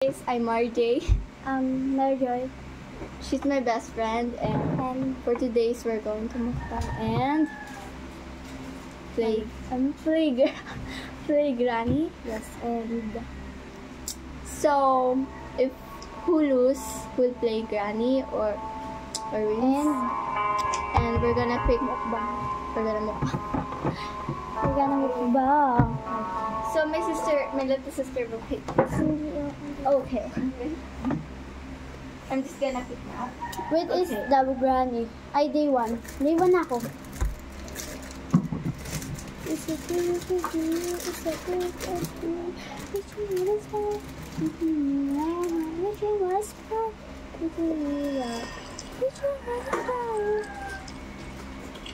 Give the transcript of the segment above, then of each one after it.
guys, I'm RJ. Marjoy. She's my best friend, and for today's we're going to mukbang and play granny. Yes, and So if who lose will play granny or wins, and we're gonna pick mukbang. We're gonna mukbang. So my little sister will pick. Okay. I'm just gonna pick now. Wait, is the granny? Ay, day 1. Day 1 ako.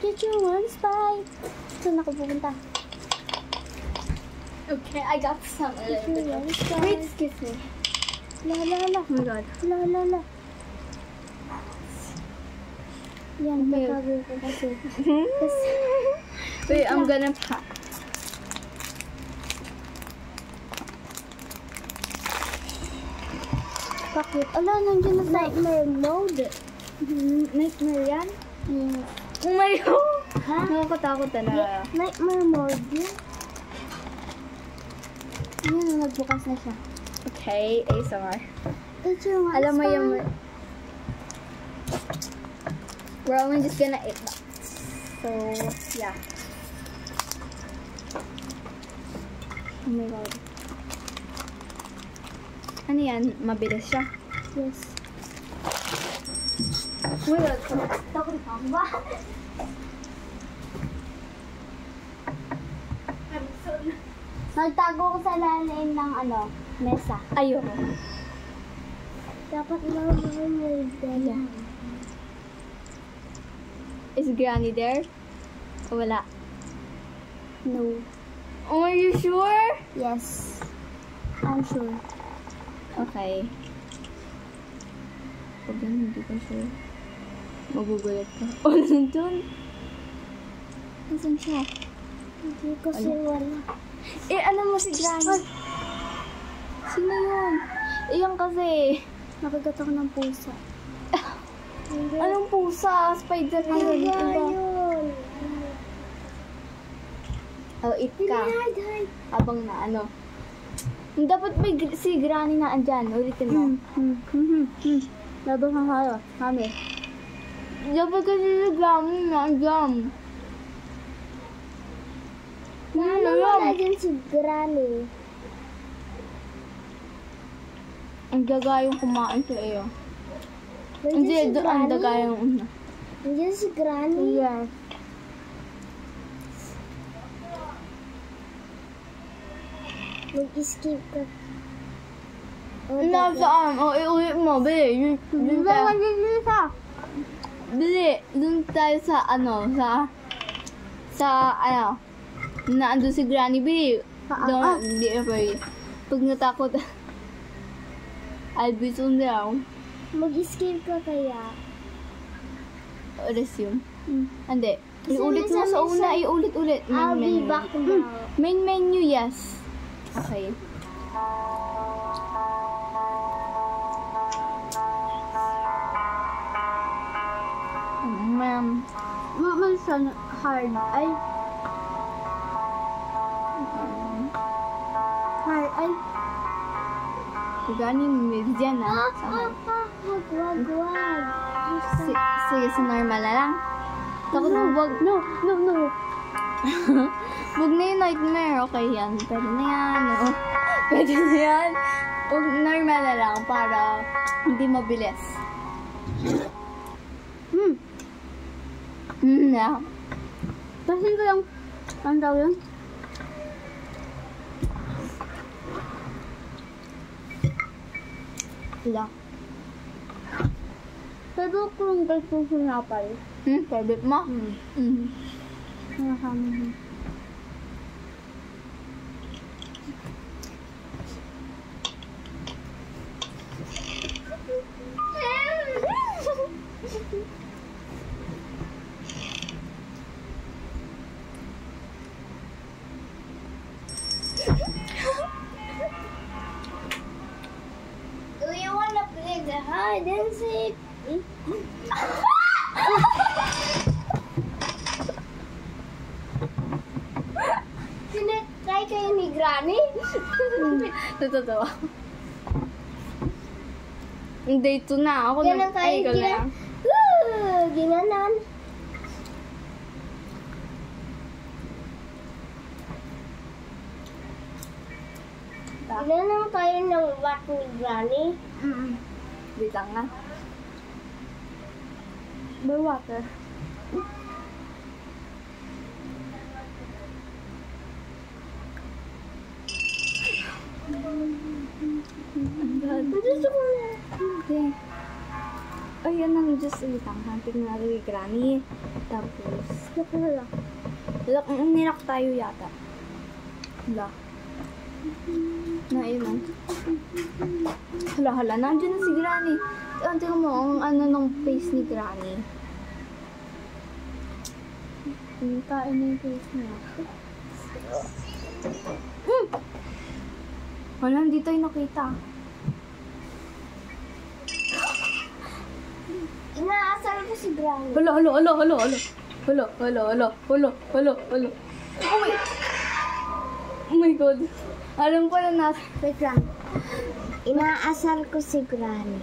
Did you want spy? Saan ako pupunta? Okay, I got some. Wait, excuse me. La. Oh my god. La. Yan, Okay. natago ko kasi. Wait, I'm gonna pack. Bakit? Ala, nandiyan na sa nightmare mode. Nightmare yan? Yes. Oh my god! Ha? Nakakatakot talaga. Nightmare mode yun. Yan, nagbukas na siya. Okay, ASMR. Alam mo yung... We're only just gonna eat that. So, yeah. Oh my god. Ano yan? Mabilis siya? Yes. Oh my god. Takot ka ba? Nagtago ko sa lalim ng mesa. Ayoko. Dapat mabumod ka. Is Granny there? O wala? No. Oh, are you sure? Yes. I'm sure. Okay. Pag hindi ka sure, magugulat ka. Oh, nandun. Nasaan siya? Hindi kasi wala. Eh, ano mo si Granny? Sino yun? Iyan kasi. Nakagat ako ng pusa. Anong pusa? Spider na yun. Yun. Oh, eat ka. Habang na ano. Dapat may si Granny na andyan. Ulitin mo. Labas na tayo. Kami. Dapat kasi si Granny na andyan. Ano wala dyan si Granny? Ang gagayong kumain sa iyo. Nandiyan si Hindi, ang Granny? gagayong una. Nandiyan si Granny? Yes. Mag-escape ka. Nasaan? O, iuwi mo. Bili. Dun tayo. Bili. Dun tayo sa na andun si Granny. Bili. Hindi afraid. Pag natakot, I'll be soon down. Mag-escape ka kaya? Resume. Hindi. Iulit mo sa una. Iulit-ulit. I'll be back tomorrow. Main menu, yes. Okay. Ma'am. Maman hard. Ay. Hard. Ay. Gani medyan na. Wag. Sige, sa normal na lang. Takot mo, wag. No. Wag na yung nightmare. Okay yan. Pwede na yan. No? Pwede na yan. Wag normal na lang para hindi mabilis. Yeah. Tasin ko yung ano daw yun? Wala. Pero kung gusto sinapal. Favorite mo? Nakasama mo. the hide and seek. Tinatry kayo ni Granny? Natatawa. Day 2 na. Ako Ganun na. Ay, kayo, ikaw na. Ginanan. Ginanan tayo ng wat ni Granny. Wait lang nga. By water. Gusto ko na. Okay. Ay, yan ang Diyos ulit ang hanting na kay Granny. Tapos, Wala. nirak tayo yata. Hala. Nailan. Hala, nandiyan na si Granny. Tingnan mo, ang ano ng face ni Granny. Tain na yung face niya. Wala, hindi tayo nakita. Inaasar ko si Granny. Hala. Oh my God. Alam ko na natin. Wait lang. Inaasar ko si Granny.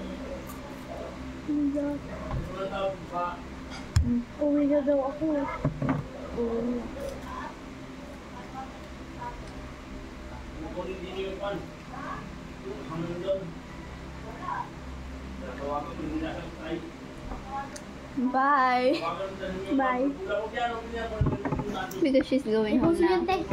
Uwi na daw ako. Uwi na. Bye. Bye. Because she's going home now. Sige,